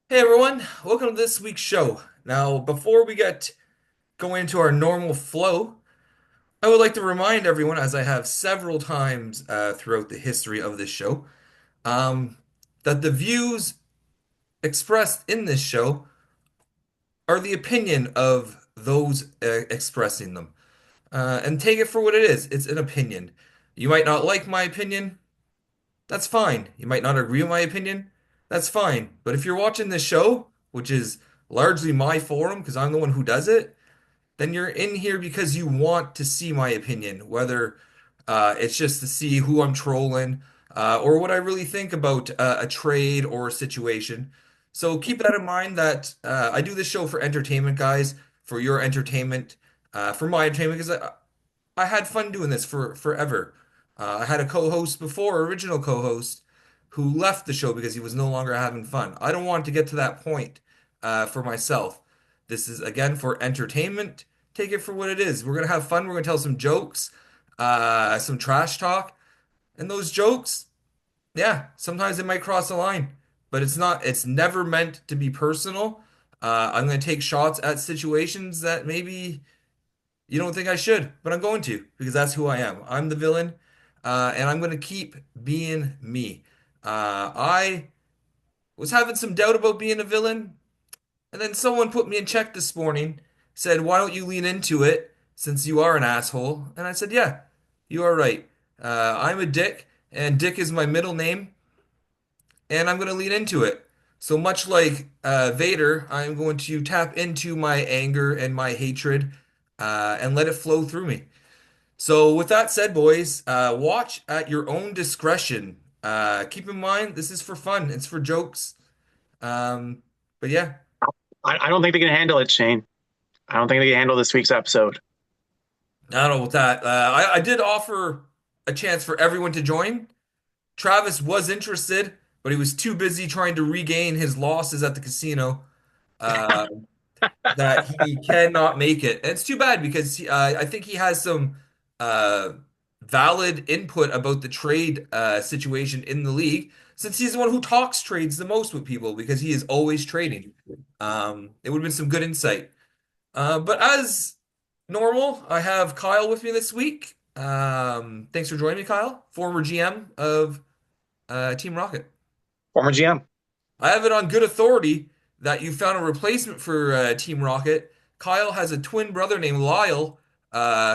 Hey everyone, welcome to this week's show. Now, before we get going into our normal flow, I would like to remind everyone, as I have several times throughout the history of this show, um, that the views expressed in this show are the opinion of those expressing them. And take it for what it is. It's an opinion. You might not like my opinion. That's fine. You might not agree with my opinion. That's fine. But if you're watching this show, which is largely my forum because I'm the one who does it, then you're in here because you want to see my opinion, whether it's just to see who I'm trolling or what I really think about a trade or a situation. So keep that in mind that I do this show for entertainment, guys, for your entertainment, for my entertainment, because I had fun doing this for forever. I had a co-host before, original co-host, who left the show because he was no longer having fun. I don't want to get to that point for myself. This is again for entertainment. Take it for what it is. We're gonna have fun. We're gonna tell some jokes, some trash talk, and those jokes, yeah, sometimes they might cross the line, but it's not. It's never meant to be personal. I'm gonna take shots at situations that maybe you don't think I should, but I'm going to because that's who I am. I'm the villain, and I'm going to keep being me. I was having some doubt about being a villain, and then someone put me in check this morning, said, "Why don't you lean into it since you are an asshole?" And I said, "Yeah, you are right. I'm a dick, and Dick is my middle name, and I'm going to lean into it." So much like Vader, I'm going to tap into my anger and my hatred and let it flow through me. So, with that said, boys, watch at your own discretion. Keep in mind, this is for fun, it's for jokes. Um, but yeah, I don't think they can handle it, Shane. I don't think they can handle this week's episode. I don't know with that. I did offer a chance for everyone to join. Travis was interested, but he was too busy trying to regain his losses at the casino. Uh, that he cannot make it. And it's too bad because I think he has some uh, valid input about the trade situation in the league, since he's the one who talks trades the most with people because he is always trading. It would have been some good insight. But as normal, I have Kyle with me this week. Thanks for joining me, Kyle, former GM of Team Rocket. Former GM. I have it on good authority that you found a replacement for Team Rocket. Kyle has a twin brother named Lyle,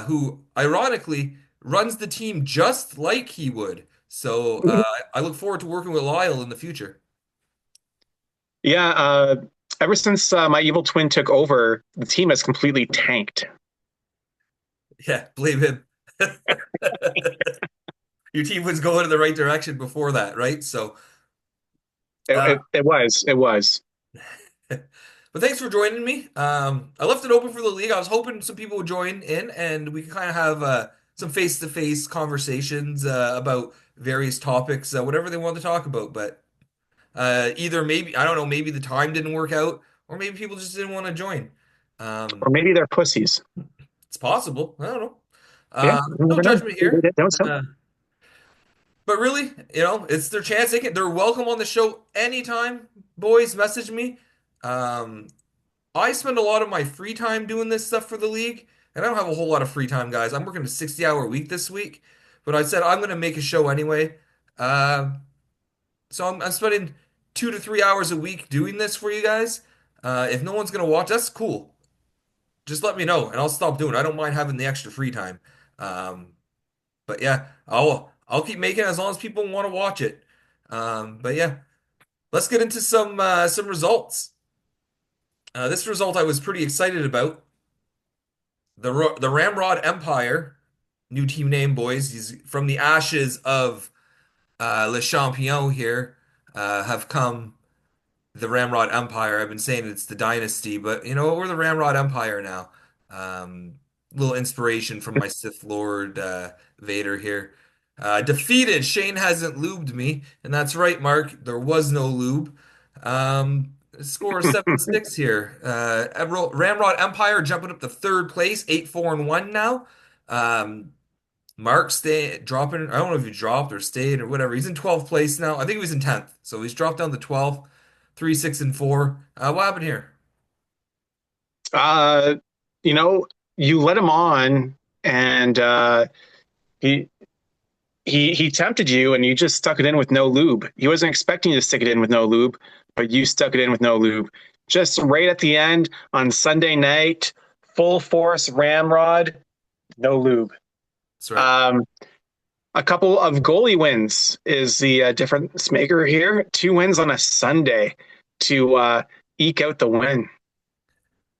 who ironically runs the team just like he would. So I look forward to working with Lyle in the future. Yeah, ever since my evil twin took over, the team has completely tanked. Yeah, blame him. Your team was going in the right direction before that, right? So, It, uh, it, it was. It was. but thanks for joining me. I left it open for the league. I was hoping some people would join in and we could kind of have some face-to-face conversations about various topics, whatever they want to talk about. But either maybe, I don't know, maybe the time didn't work out, or maybe people just didn't want to join. Or Um, maybe they're pussies. it's possible. I don't know. Yeah, you No never know. judgment They here. don't know. Uh, but really, it's their chance. They're welcome on the show anytime. Boys, message me. Um, I spend a lot of my free time doing this stuff for the league, and I don't have a whole lot of free time, guys. I'm working a 60-hour week this week, but I said I'm going to make a show anyway. Uh, so I'm spending 2 to 3 hours a week doing this for you guys. If no one's going to watch, that's cool. Just let me know, and I'll stop doing it. I don't mind having the extra free time. But yeah, I'll keep making it as long as people want to watch it. But yeah, let's get into some results. This result I was pretty excited about. The Ramrod Empire, new team name, boys. He's from the ashes of Le Champion here, have come the Ramrod Empire. I've been saying it's the dynasty, but we're the Ramrod Empire now. Little inspiration from my Sith Lord Vader here. Defeated. Shane hasn't lubed me, and that's right, Mark. There was no lube. Score 7-6 here. Ramrod Empire jumping up to third place, 8-4-1 now. Um, Mark stay dropping. I don't know if he dropped or stayed or whatever. He's in 12th place now. I think he was in 10th, so he's dropped down to 12th. 3, 6, and 4. What happened here? Uh, you know, you let him on, and he he tempted you, and you just stuck it in with no lube. He wasn't expecting you to stick it in with no lube, but you stuck it in with no lube. Just right at the end on Sunday night, full force ramrod, no lube. That's right. Um, a couple of goalie wins is the difference maker here. Two wins on a Sunday to eke out the win.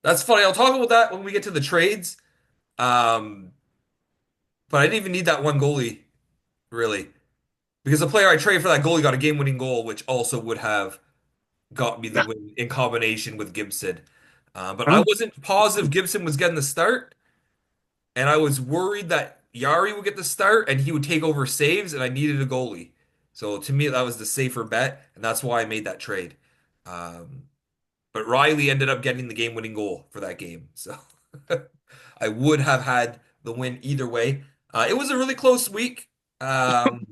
That's funny. I'll talk about that when we get to the trades. Um, but I didn't even need that one goalie, really, because the player I traded for that goalie got a game-winning goal, which also would have got me the win in combination with Gibson. But I wasn't positive Gibson was getting the start, and I was worried that Yari would get the start and he would take over saves, and I needed a goalie. So to me, that was the safer bet, and that's why I made that trade. Um, but Riley ended up getting the game-winning goal for that game. So I would have had the win either way. It was a really close week. Um,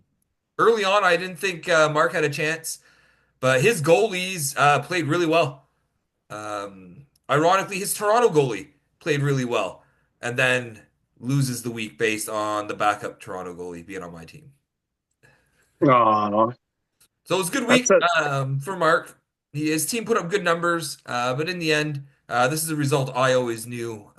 Early on, I didn't think Mark had a chance, but his goalies played really well. Ironically, his Toronto goalie played really well, and then loses the week based on the backup Toronto goalie being on my team. Oh, So it was a good that's week a for Mark. His team put up good numbers, but in the end, this is a result I always knew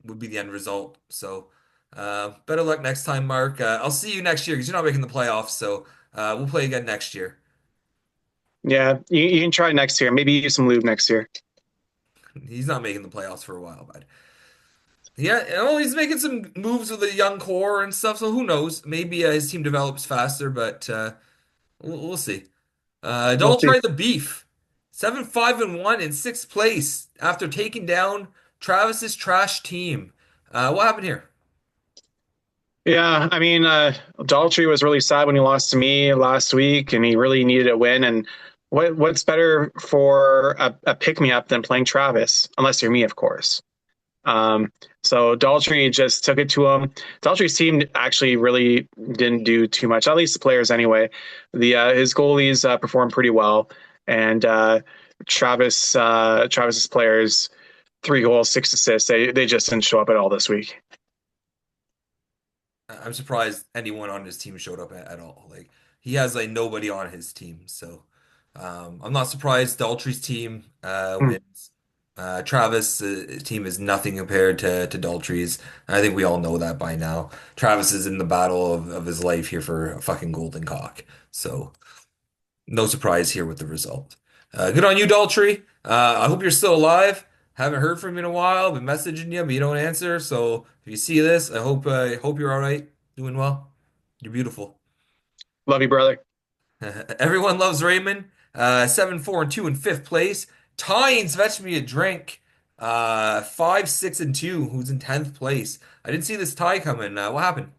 would be the end result. So better luck next time, Mark. I'll see you next year because you're not making the playoffs. So we'll play again next year. yeah. You can try next year. Maybe use some lube next year. He's not making the playoffs for a while, but yeah, he's making some moves with a young core and stuff. So who knows? Maybe his team develops faster, but we'll see. We'll Don't see. try the beef. 7-5-1 in sixth place after taking down Travis's trash team. What happened here? Yeah, I mean, Daltrey was really sad when he lost to me last week, and he really needed a win. And what's better for a pick me up than playing Travis, unless you're me, of course. Um, so Daltrey just took it to him. Daltrey's team actually really didn't do too much, at least the players anyway. The his goalies performed pretty well, and Travis's players 3 goals, 6 assists. They just didn't show up at all this week. I'm surprised anyone on his team showed up at all. Like he has like nobody on his team, so I'm not surprised. Daltrey's team Hmm. wins. Travis' team is nothing compared to Daltrey's. I think we all know that by now. Travis is in the battle of his life here for a fucking golden cock. So no surprise here with the result. Good on you, Daltrey. I hope you're still alive. Haven't heard from you in a while. Been messaging you, but you don't answer. So if you see this, I hope you're all right, doing well. You're beautiful. Love you, brother. Everyone loves Raymond. 7-4-2 in fifth place. Tynes fetched me a drink. 5-6-2, who's in 10th place. I didn't see this tie coming. What happened?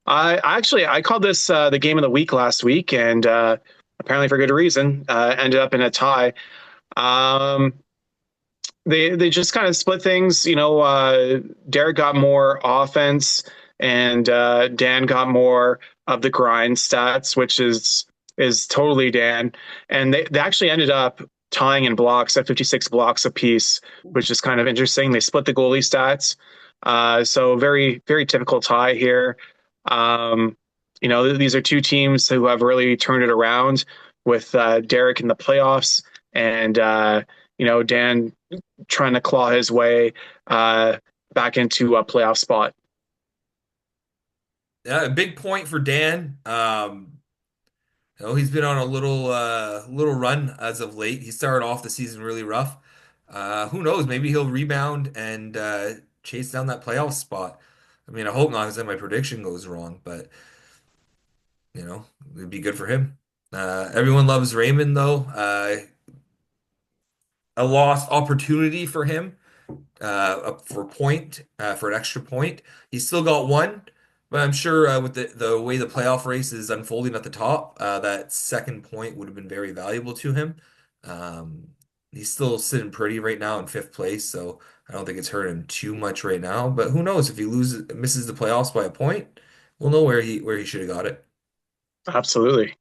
I called this the game of the week last week, and apparently for good reason. Ended up in a tie. Um, they just kind of split things. Derek got more offense, and Dan got more of the grind stats, which is totally Dan. And they actually ended up tying in blocks at 56 blocks apiece, which is kind of interesting. They split the goalie stats, so very very typical tie here. Um, these are two teams who have really turned it around with Derek in the playoffs, and Dan trying to claw his way uh, back into a playoff spot. A big point for Dan. He's been on a little run as of late. He started off the season really rough. Who knows? Maybe he'll rebound and chase down that playoff spot. I mean, I hope not, because then my prediction goes wrong. But it'd be good for him. Everyone loves Raymond, though. A lost opportunity for him for an extra point. He's still got one, but I'm sure with the way the playoff race is unfolding at the top, that second point would have been very valuable to him. Um, he's still sitting pretty right now in fifth place, so I don't think it's hurt him too much right now. But who knows if he misses the playoffs by a point, we'll know where he should have got it. Absolutely.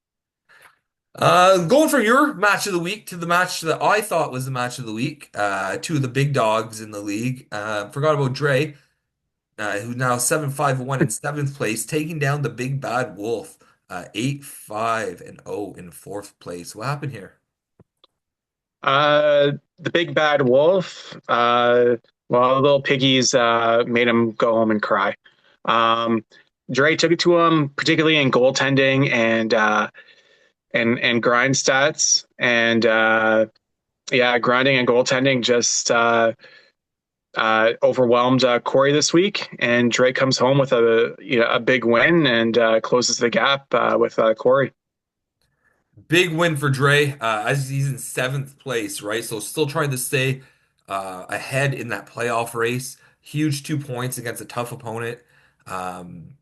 Going from your match of the week to the match that I thought was the match of the week. Two of the big dogs in the league. Forgot about Dre, who's now 7-5-1 in seventh place, taking down the big bad wolf, 8-5-0 in fourth place. What happened here? The big bad wolf. Well, little piggies made him go home and cry. Um, Dre took it to him, particularly in goaltending and grind stats, and yeah, grinding and goaltending just overwhelmed Corey this week, and Dre comes home with a big win and closes the gap with Corey. Big win for Dre, as he's in seventh place, right? So still trying to stay ahead in that playoff race. Huge 2 points against a tough opponent. Um,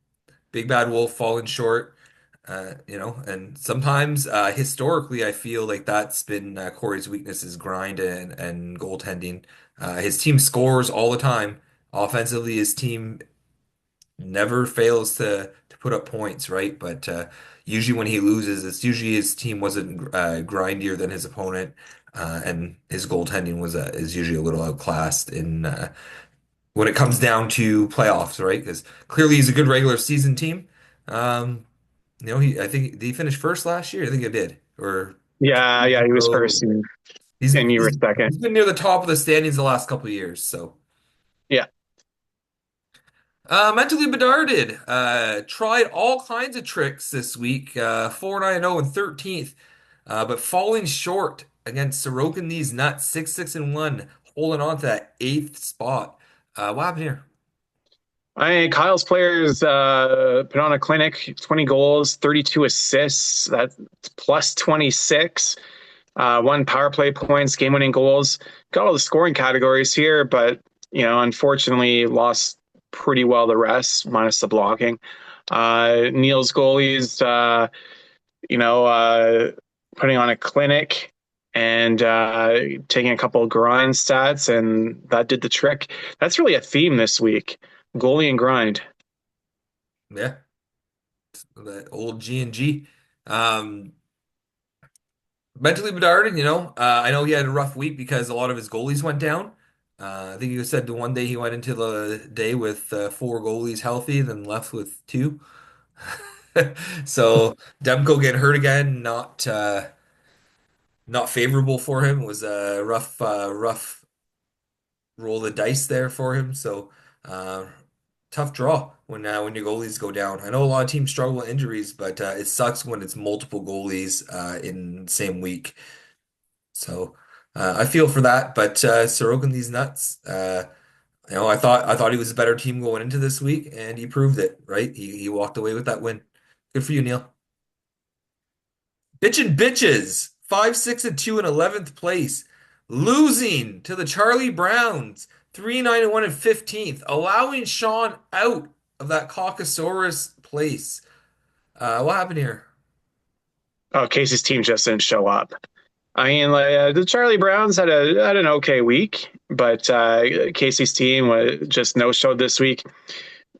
Big Bad Wolf falling short, and sometimes historically, I feel like that's been Corey's weakness is grind and goaltending. His team scores all the time. Offensively, his team never fails to put up points, right? But usually when he loses, it's usually his team wasn't grindier than his opponent, and his goaltending was is usually a little outclassed in when it comes down to playoffs, right? Because clearly he's a good regular season team. Um, I think did he finish first last year? I think he did, or Yeah, 2 years yeah, he was ago. first, and, He's and you he's were second. he's been near the top of the standings the last couple of years, so. Yeah. Mentally Bedarded tried all kinds of tricks this week, 4-9-0 and 13th, but falling short against Sorokin these nuts, 6-6-1, holding on to that eighth spot. What happened here? Kyle's players put on a clinic, 20 goals, 32 assists, that's plus 26, one power play points, game winning goals. Got all the scoring categories here, but, unfortunately lost pretty well the rest, minus the blocking. Neil's goalies, you know, uh, putting on a clinic and taking a couple of grind stats, and that did the trick. That's really a theme this week: goalie and grind. Yeah, that old G&G. Um, Mentally Bedarded, I know he had a rough week because a lot of his goalies went down. I think he said the one day he went into the day with four goalies healthy, then left with two. So Demko getting hurt again, not favorable for him. It was a rough roll of the dice there for him. So uh, tough draw when your goalies go down. I know a lot of teams struggle with injuries, but it sucks when it's multiple goalies in the same week. So I feel for that. But Sorokin these nuts. I thought he was a better team going into this week, and he proved it. Right, he walked away with that win. Good for you, Neil. Bitchin' bitches, 5-6-2 in 11th place, losing to the Charlie Browns, 3-9-1 in 15th, allowing Sean out of that Caucasaurus place. What happened here? Oh, Casey's team just didn't show up. I mean, like, the Charlie Browns had an okay week, but Casey's team just no showed this week.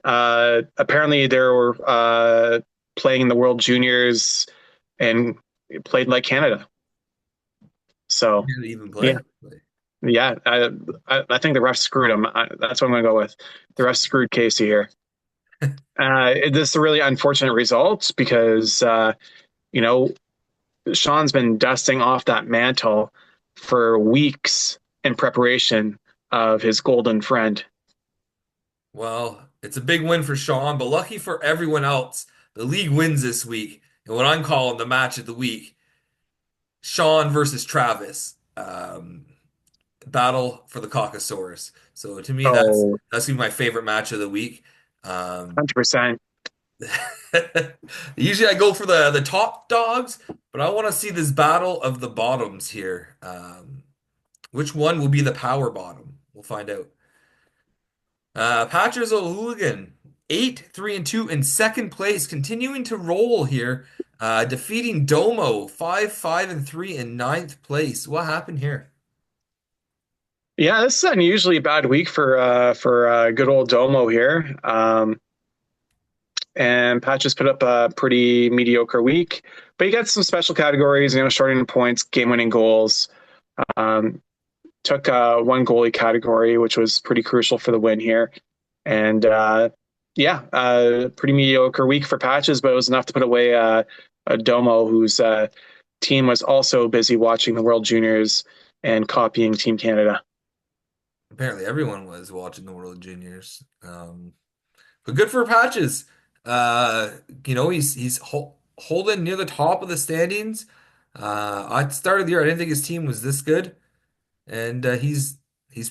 Apparently, they were playing in the World Juniors and played like Canada. So Didn't even yeah, play. yeah. I think the refs screwed him. That's what I'm going to go with. The refs screwed Casey here. This is a really unfortunate result because you know Sean's been dusting off that mantle for weeks in preparation of his golden friend. Well, it's a big win for Sean, but lucky for everyone else, the league wins this week. And what I'm calling the match of the week, Sean versus Travis. Battle for the Caucasaurus. So to me, that's Oh, that's gonna be my favorite match of the week. Um, 100%. Usually I go for the top dogs, but I want to see this battle of the bottoms here. Which one will be the power bottom? We'll find out. Patches O'Hooligan, 8-3-2 in second place, continuing to roll here. Defeating Domo, 5-5-3 in ninth place. What happened here? Yeah, this is an unusually bad week for good old Domo here. and Patches put up a pretty mediocre week. But he got some special categories, shorting points, game-winning goals. Um, Took one goalie category, which was pretty crucial for the win here. And yeah, pretty mediocre week for Patches, but it was enough to put away a Domo, whose team was also busy watching the World Juniors and copying Team Canada. Apparently, everyone was watching the World Juniors. But good for Patches. Uh, he's holding near the top of the standings. At the start of the year, I didn't think his team was this good, and he's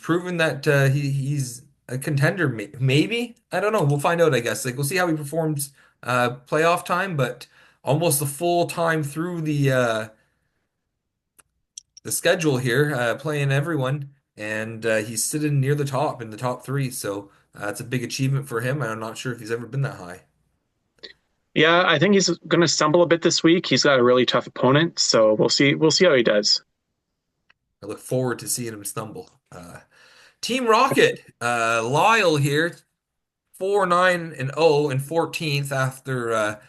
proven that he's a contender. Maybe I don't know. We'll find out. I guess we'll see how he performs playoff time, but almost the full time through the schedule here, playing everyone, and he's sitting near the top in the top three. So it's a big achievement for him. I'm not sure if he's ever been that high. Yeah, I think he's going to stumble a bit this week. He's got a really tough opponent, so we'll see. We'll see how he does. I look forward to seeing him stumble. Team Rocket, Lyle here, 4-9-0 and 14th after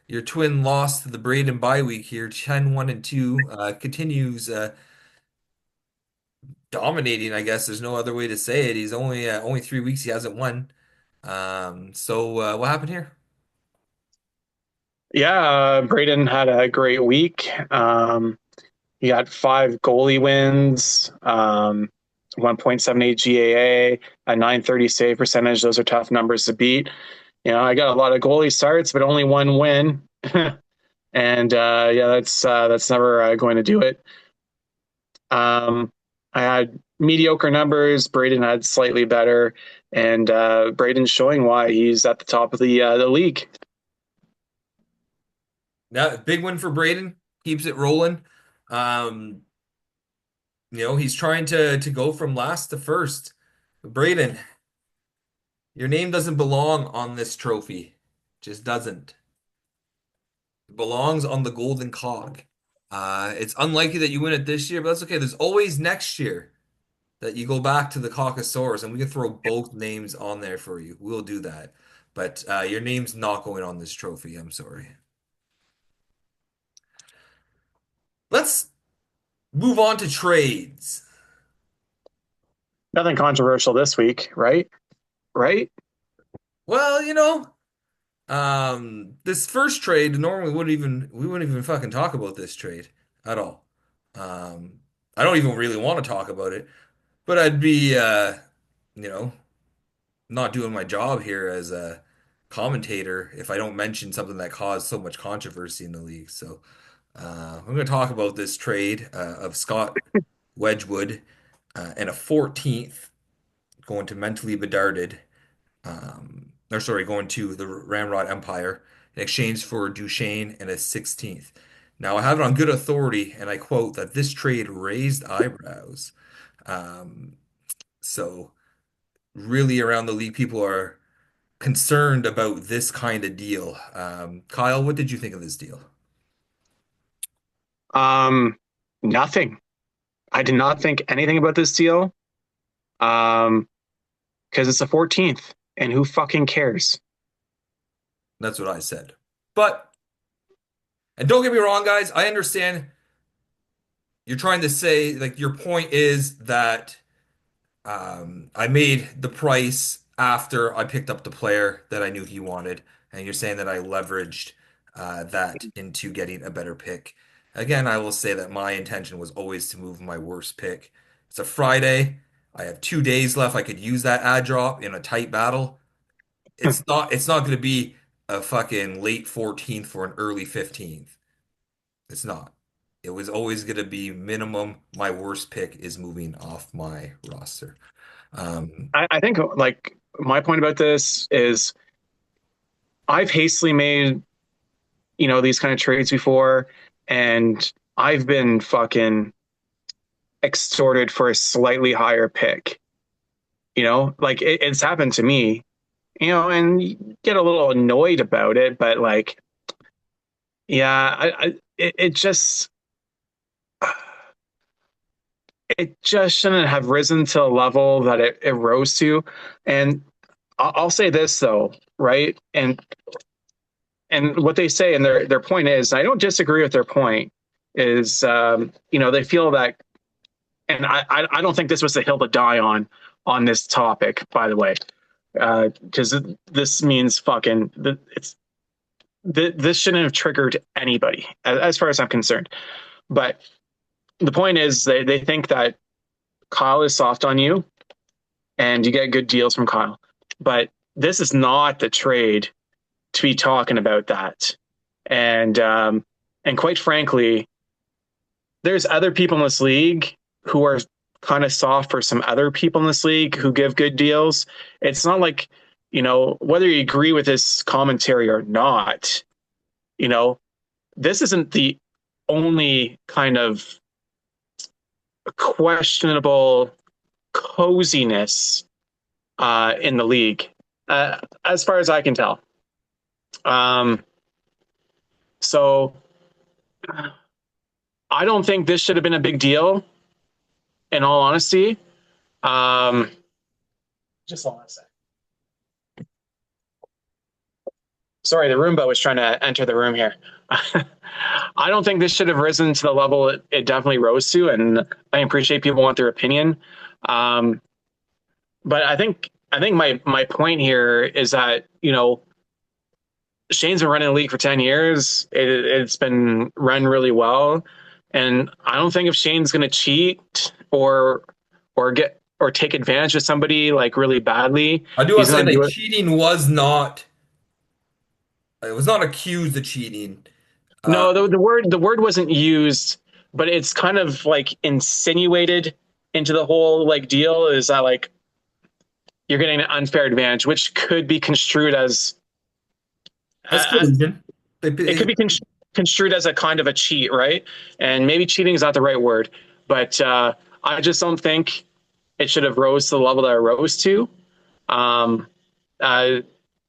your twin loss to the Braden bye week here, 10-1-2. Continues dominating, I guess. There's no other way to say it. He's only 3 weeks he hasn't won. So what happened here? Yeah, Braden had a great week. He got five goalie wins, 1.78 GAA, a 930 save percentage. Those are tough numbers to beat. I got a lot of goalie starts, but only one win. And yeah, that's never going to do it. I had mediocre numbers. Braden had slightly better, and Braden's showing why he's at the top of the league. Now, big win for Braden. Keeps it rolling. Um, he's trying to go from last to first. Braden, your name doesn't belong on this trophy. Just doesn't. It belongs on the golden cog. It's unlikely that you win it this year, but that's okay. There's always next year that you go back to the Caucasaurus and we can throw both names on there for you. We'll do that. But your name's not going on this trophy. I'm sorry. Let's move on to trades. Nothing controversial this week, right? Right? Well, this first trade normally we wouldn't even fucking talk about this trade at all. Um, I don't even really want to talk about it, but I'd be you know, not doing my job here as a commentator if I don't mention something that caused so much controversy in the league. So, I'm going to talk about this trade of Scott Wedgwood and a 14th going to Mentally Bedarded. Or sorry, going to the Ramrod Empire in exchange for Duchesne and a 16th. Now, I have it on good authority, and I quote that this trade raised eyebrows. Um, so, really, around the league, people are concerned about this kind of deal. Kyle, what did you think of this deal? Um, Nothing. I did not think anything about this deal. Um, because it's the 14th, and who fucking cares? That's what I said. But, and don't get me wrong, guys, I understand you're trying to say, like, your point is that I made the price after I picked up the player that I knew he wanted, and you're saying that I leveraged that into getting a better pick. Again, I will say that my intention was always to move my worst pick. It's a Friday. I have 2 days left. I could use that ad drop in a tight battle. It's not going to be a fucking late 14th for an early 15th. It's not. It was always going to be minimum. My worst pick is moving off my roster. Um, I think like my point about this is I've hastily made these kind of trades before, and I've been fucking extorted for a slightly higher pick. Like it's happened to me. And you get a little annoyed about it, but like, yeah, it just shouldn't have risen to a level that it rose to. And I'll say this though, right? And and what they say, and their point is, I don't disagree with their point, is they feel that, and I don't think this was the hill to die on this topic, by the way, because this means fucking it's this shouldn't have triggered anybody, as far as I'm concerned. But the point is, they think that Kyle is soft on you, and you get good deals from Kyle, but this is not the trade to be talking about that. And quite frankly, there's other people in this league who are kind of soft for some other people in this league who give good deals. It's not like, whether you agree with this commentary or not, you know, this isn't the only kind of questionable coziness in the league, as far as I can tell. Um, so I don't think this should have been a big deal, in all honesty. Um, just hold on a sec. Sorry, the Roomba was trying to enter the room here. I don't think this should have risen to the level it definitely rose to, and I appreciate people want their opinion. Um, but I think my point here is that Shane's been running the league for 10 years. It's been run really well, and I don't think if Shane's going to cheat or take advantage of somebody like really badly, I do want he's to say going to that do it. cheating was not, it was not accused of cheating. Uh, No, the word wasn't used, but it's kind of like insinuated into the whole like deal is that like you're getting an unfair advantage, which could be construed as as uh, collusion. it could be construed as a kind of a cheat, right? And maybe cheating is not the right word, but I just don't think it should have rose to the level that it rose to. Um, uh,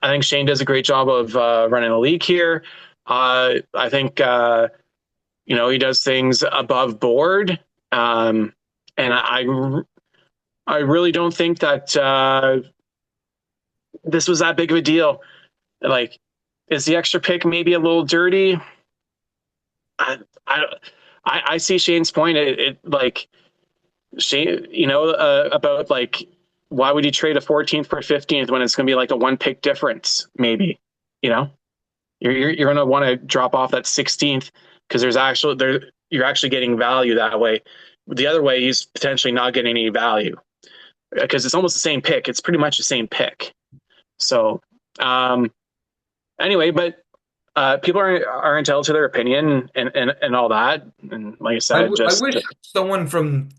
I think Shane does a great job of running the league here. I think he does things above board, and I really don't think that this was that big of a deal. Like, is the extra pick maybe a little dirty? I I I see Shane's point. It like Shane, about like why would you trade a 14th for 15th when it's going to be like a one pick difference? Maybe you know you're going to want to drop off that 16th because you're actually getting value that way. The other way, he's potentially not getting any value because it's almost the same pick. It's pretty much the same pick. So um, anyway, but people are entitled to their opinion and all that. And like I said, I just wish someone from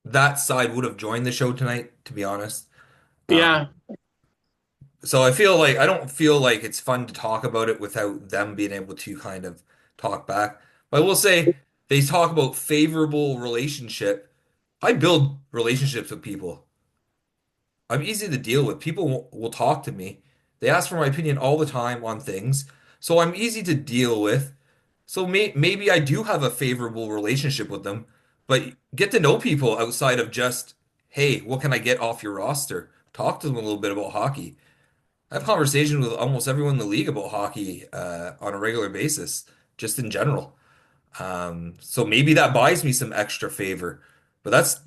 that side would have joined the show tonight, to be honest. yeah, So I feel like I don't feel like it's fun to talk about it without them being able to kind of talk back. But I will say they talk about favorable relationship. I build relationships with people. I'm easy to deal with. People will talk to me. They ask for my opinion all the time on things. So I'm easy to deal with. So maybe I do have a favorable relationship with them, but get to know people outside of just, hey, what can I get off your roster? Talk to them a little bit about hockey. I have conversations with almost everyone in the league about hockey on a regular basis, just in general. So maybe that buys me some extra favor, but that's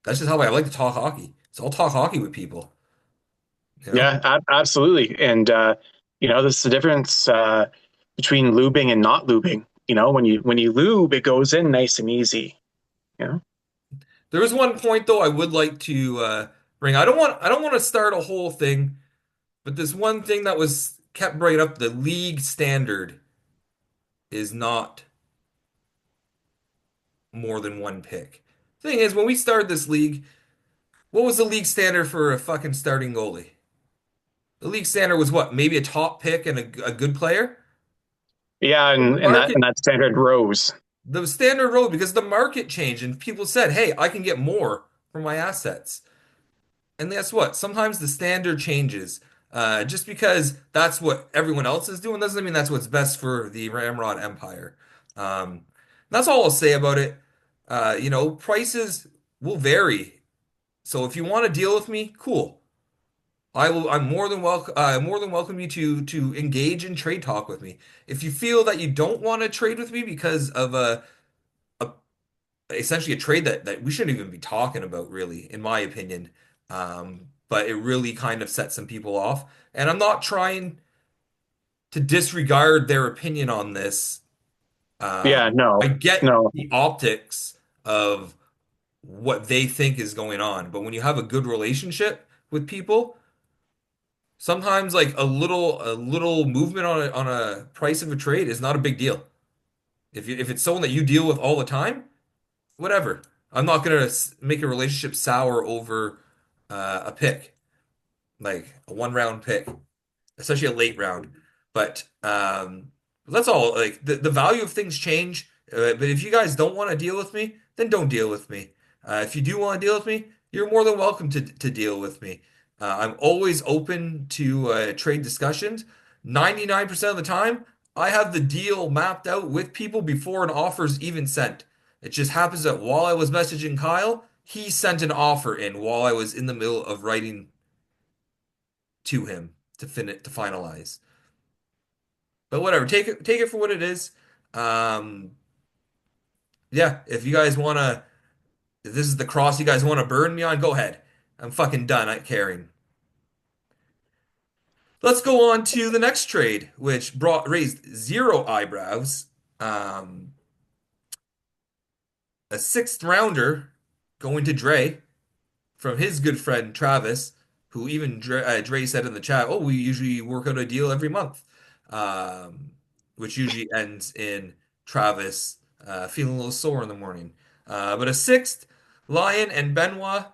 just how I like to talk hockey. So I'll talk hockey with people, you know? yeah, absolutely. And this is the difference between lubing and not lubing. When you lube, it goes in nice and easy. You know. There is one point though I would like to bring. I don't want to start a whole thing, but this one thing that was kept bringing up, the league standard is not more than one pick. Thing is, when we started this league, what was the league standard for a fucking starting goalie? The league standard was what? Maybe a top pick and a good player? Yeah, Well, the and that market, and that standard rose. the standard role, because the market changed and people said, hey, I can get more for my assets. And guess what? Sometimes the standard changes. Just because that's what everyone else is doing doesn't mean that's what's best for the Ramrod Empire. That's all I'll say about it. Prices will vary. So if you want to deal with me, cool. I'm more than welcome you to engage in trade talk with me. If you feel that you don't want to trade with me because of a essentially a trade that we shouldn't even be talking about, really, in my opinion. But it really kind of set some people off. And I'm not trying to disregard their opinion on this. Yeah, I no, get no. the optics of what they think is going on, but when you have a good relationship with people, sometimes like a little movement on a price of a trade is not a big deal. If it's someone that you deal with all the time, whatever. I'm not gonna make a relationship sour over a pick, like a 1 round pick, especially a late round. But that's all. Like the value of things change. But if you guys don't want to deal with me, then don't deal with me. If you do want to deal with me, you're more than welcome to deal with me. I'm always open to trade discussions. 99% of the time, I have the deal mapped out with people before an offer's even sent. It just happens that while I was messaging Kyle, he sent an offer in while I was in the middle of writing to him to finalize. But whatever, take it for what it is. Um, yeah, if you guys wanna, if this is the cross you guys want to burn me on, go ahead. I'm fucking done at caring. Let's go on to the next trade, which brought raised zero eyebrows. Um, a sixth rounder going to Dre from his good friend Travis, who even Dre said in the chat, "Oh, we usually work out a deal every month," um, which usually ends in Travis feeling a little sore in the morning. But a sixth, Lion and Benoit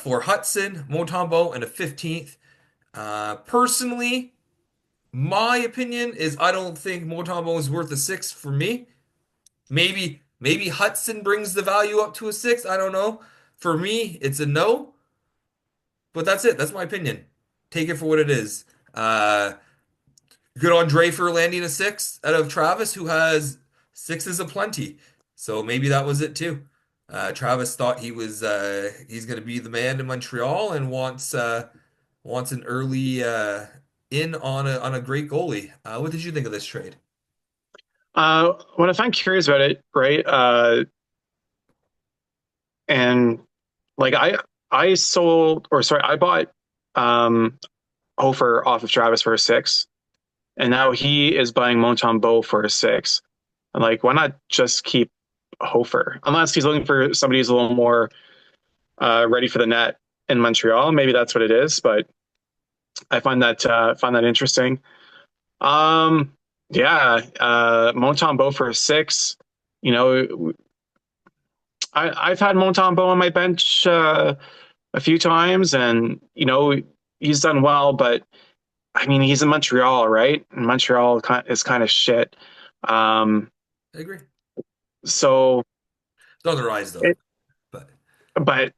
for Hudson, Motombo, and a 15th. Personally, my opinion is I don't think Motombo is worth a six for me. Maybe Hudson brings the value up to a six. I don't know. For me, it's a no. But that's it. That's my opinion. Take it for what it is. Good on Dre for landing a six out of Travis, who has sixes aplenty. So maybe that was it too. Travis thought he's going to be the man in Montreal and wants an early in on a great goalie. What did you think of this trade? What I find curious about it, right? And like I sold, or sorry, I bought um Hofer off of Travis for a six, and now he is buying Montembeau for a six. And like, why not just keep Hofer? Unless he's looking for somebody who's a little more ready for the net in Montreal. Maybe that's what it is, but I find that interesting. Um, yeah, Montembeau for a six. You know, I've had Montembeau on my bench a few times, and you know he's done well, but I mean he's in Montreal, right? And Montreal is kind of shit. Um, I agree. so, It's on the rise though, it, but but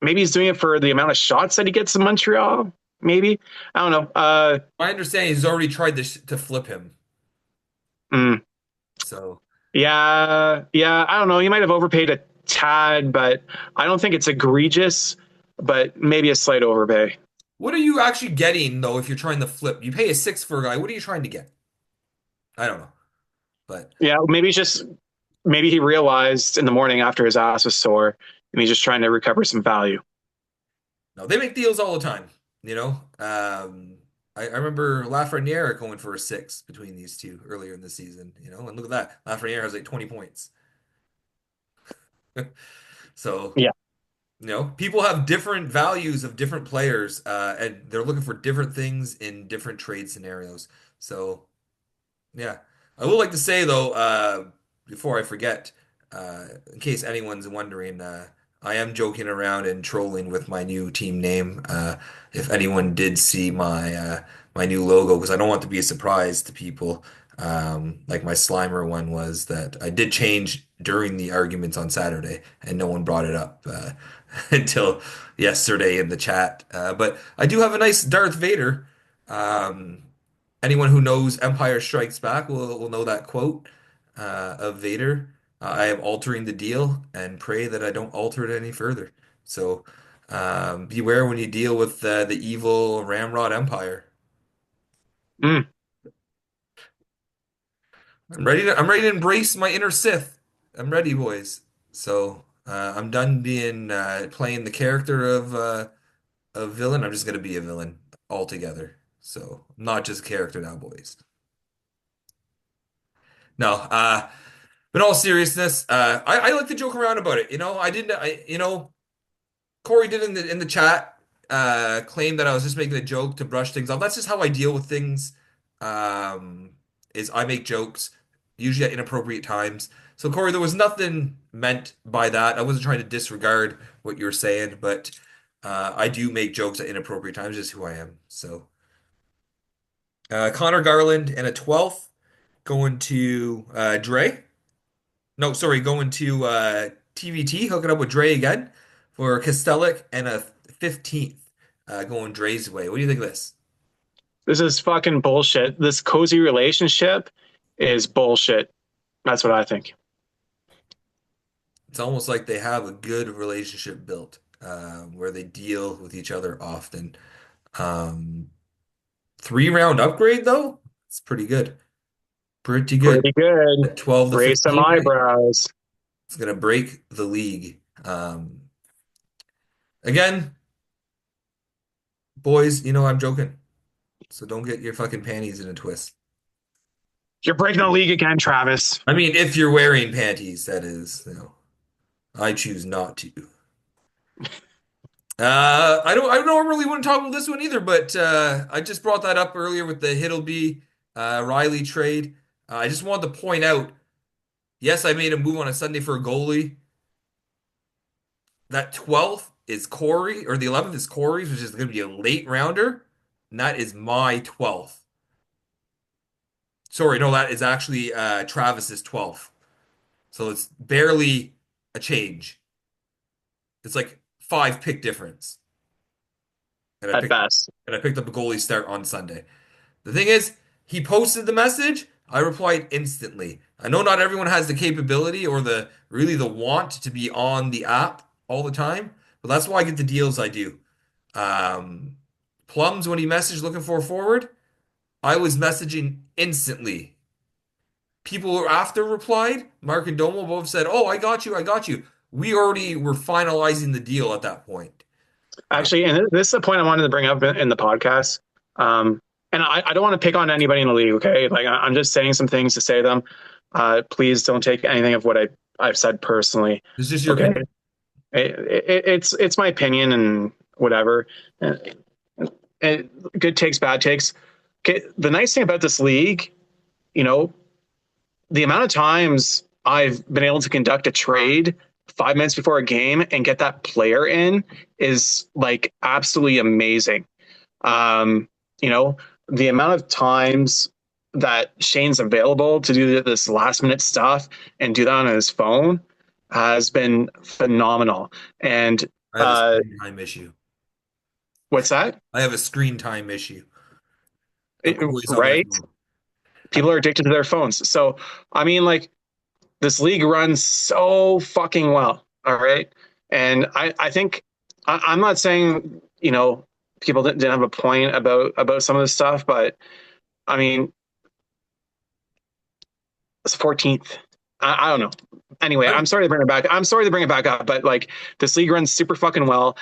maybe he's doing it for the amount of shots that he gets in Montreal. Maybe I don't know. my understanding is he's already tried to flip him. Mm, So, yeah. I don't know. He might have overpaid a tad, but I don't think it's egregious. But maybe a slight overpay. what are you actually getting though if you're trying to flip? You pay a six for a guy. What are you trying to get? I don't know, but. Yeah, maybe he realized in the morning after his ass was sore, and he's just trying to recover some value. No, they make deals all the time. I remember Lafreniere going for a six between these two earlier in the season. And look at that, Lafreniere has like 20 points. So, Yeah. people have different values of different players, and they're looking for different things in different trade scenarios. So, yeah. I would like to say though, before I forget, in case anyone's wondering, I am joking around and trolling with my new team name. If anyone did see my new logo, because I don't want to be a surprise to people, like my Slimer one was that I did change during the arguments on Saturday, and no one brought it up until yesterday in the chat. But I do have a nice Darth Vader. Um, Anyone who knows Empire Strikes Back will know that quote of Vader. I am altering the deal and pray that I don't alter it any further. So Beware when you deal with the evil Ramrod Empire. Mm. I'm ready to embrace my inner Sith. I'm ready, boys. So I'm done being playing the character of a villain. I'm just gonna be a villain altogether. So I'm not just a character now, boys. No, but in all seriousness, I like to joke around about it. I didn't. Corey did in the chat claim that I was just making a joke to brush things off. That's just how I deal with things. Um, is I make jokes usually at inappropriate times. So Corey, there was nothing meant by that. I wasn't trying to disregard what you were saying, but I do make jokes at inappropriate times. Just who I am. So Connor Garland and a 12th going to Dre. No, sorry, going to TVT, hooking up with Dre again for Kostelic and a 15th going Dre's way. What do you think of this? This is fucking bullshit. This cozy relationship is bullshit. That's what I think. It's almost like they have a good relationship built where they deal with each other often. Um, 3 round upgrade, though? It's pretty good. Pretty good. Pretty good. At 12 to Raise some 15 range. eyebrows. It's going to break the league. Again, boys, I'm joking. So don't get your fucking panties in a twist. You're breaking the league again, Travis. I mean, if you're wearing panties, that is, I choose not to. I don't normally wouldn't talk about this one either, but I just brought that up earlier with the Hiddleby Riley trade. I just wanted to point out, yes, I made a move on a Sunday for a goalie. That 12th is Corey, or the 11th is Corey's, which is going to be a late rounder, and that is my 12th. Sorry, no, that is actually Travis's 12th. So it's barely a change. It's like 5 pick difference. And I At picked best. and I picked up a goalie start on Sunday. The thing is, he posted the message. I replied instantly. I know not everyone has the capability or the want to be on the app all the time, but that's why I get the deals I do. Um, Plums, when he messaged looking for a forward, I was messaging instantly. People who after replied, Mark and Domo both said, "Oh, I got you, I got you." We already were finalizing the deal at that point. Uh, Actually, and this is the point I wanted to bring up in the podcast. And I don't want to pick on anybody in the league, okay? Like, I'm just saying some things to say them. Please don't take anything of what I've said personally, this is just your okay? opinion. It's my opinion and whatever. And good takes, bad takes. Okay, the nice thing about this league, you know, the amount of times I've been able to conduct a trade 5 minutes before a game and get that player in is like absolutely amazing. Um, you know, the amount of times that Shane's available to do this last minute stuff and do that on his phone has been phenomenal. And I have a screen time issue. what's that? I have a screen time issue. I'm always on my Right? phone. People are addicted to their phones. So, I mean, like, this league runs so fucking well. All right. And I think I'm not saying, people didn't have a point about some of this stuff, but I mean, it's 14th. I don't know. Anyway, I, I'm sorry to bring it back. I'm sorry to bring it back up, but like this league runs super fucking well.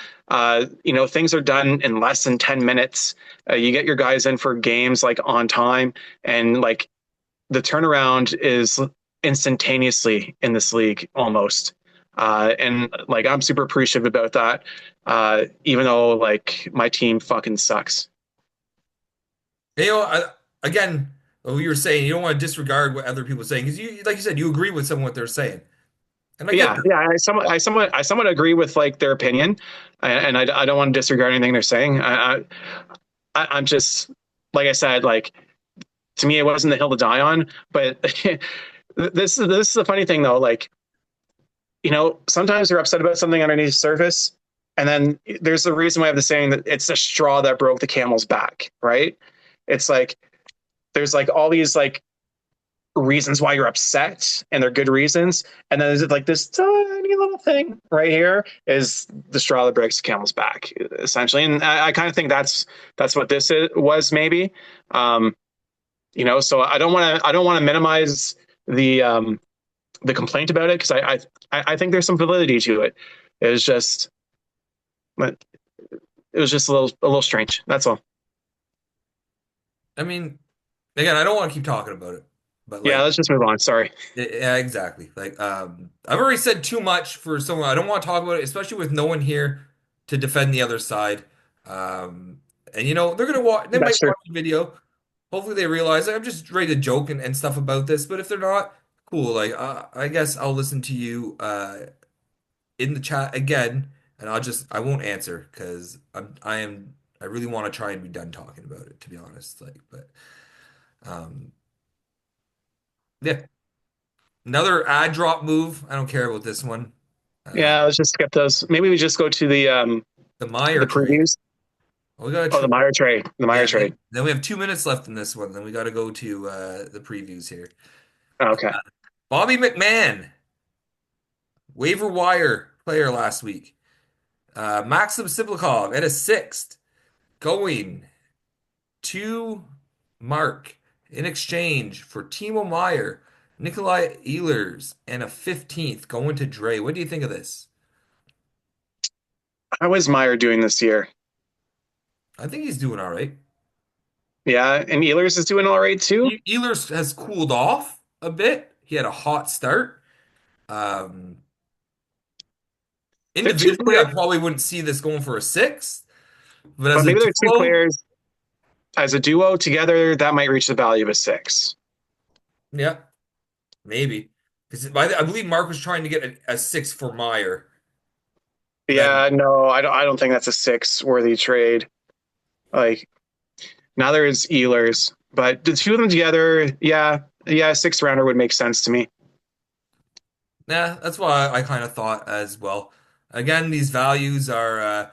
Things are done in less than 10 minutes. You get your guys in for games like on time, and like the turnaround is instantaneously in this league almost. And like I'm super appreciative about that. Even though like my team fucking sucks. you know, I, again, what you were saying, you don't want to disregard what other people are saying because like you said, you agree with some of what they're saying, and I get Yeah, that. yeah. I somewhat agree with like their opinion, and I don't want to disregard anything they're saying. I'm just like I said, like to me, it wasn't the hill to die on. But this is the funny thing though. Like sometimes you're upset about something underneath the surface, and then there's the reason why I have the saying that it's the straw that broke the camel's back, right? It's like there's like all these like reasons why you're upset, and they're good reasons, and then there's like this tiny tiny little thing right here is the straw that breaks the camel's back, essentially. And I kind of think that's what was maybe. Um, so I don't want to minimize the complaint about it because I think there's some validity to it. It was just it was just a little strange. That's all. I mean, again, I don't want to keep talking about it, but Yeah, like, let's just move on. Sorry. yeah, exactly. Like, I've already said too much for someone. I don't want to talk about it, especially with no one here to defend the other side. Um, and they're gonna watch. They might That's true. watch the video. Hopefully, they realize like, I'm just ready to joke and stuff about this. But if they're not, cool. Like, I guess I'll listen to you in the chat again, and I won't answer because I really want to try and be done talking about it, to be honest. Like, but um, yeah. Another ad drop move. I don't care about this one. Uh, Yeah, let's just skip those. Maybe we just go to the Meyer the trade. previews. Oh, we got Oh, the Meyer trade. The Meyer yeah. trade. Then we have 2 minutes left in this one. Then we got to go to the previews here. Okay. Bobby McMahon, waiver wire player last week. Maxim Siblikov at a sixth, going to Mark in exchange for Timo Meyer, Nikolai Ehlers, and a 15th going to Dre. What do you think of this? How is Meyer doing this year? I think he's doing all right. Yeah, and Ehlers is doing all right too. Ehlers has cooled off a bit. He had a hot start. Um, They're two Individually, I players, probably wouldn't see this going for a six, but as but a maybe they're two duo, players as a duo together that might reach the value of a six. yeah, maybe. Because I believe Mark was trying to get a six for Meyer. Then, Yeah, no, I don't think that's a six worthy trade. Like neither is Ehlers, but the two of them together, yeah, sixth rounder would make sense to me. yeah, that's why I kind of thought as well. Again, these values are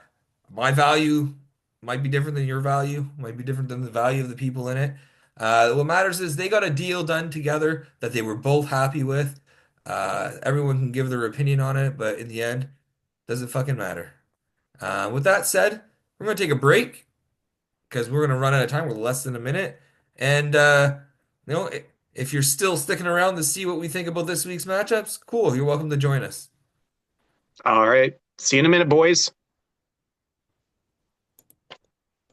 my value might be different than your value, might be different than the value of the people in it. What matters is they got a deal done together that they were both happy with. Everyone can give their opinion on it, but in the end, doesn't fucking matter. With that said, we're gonna take a break because we're gonna run out of time. We're less than a minute, and you know, if you're still sticking around to see what we think about this week's matchups, cool. You're welcome to join us. All right. See you in a minute, boys.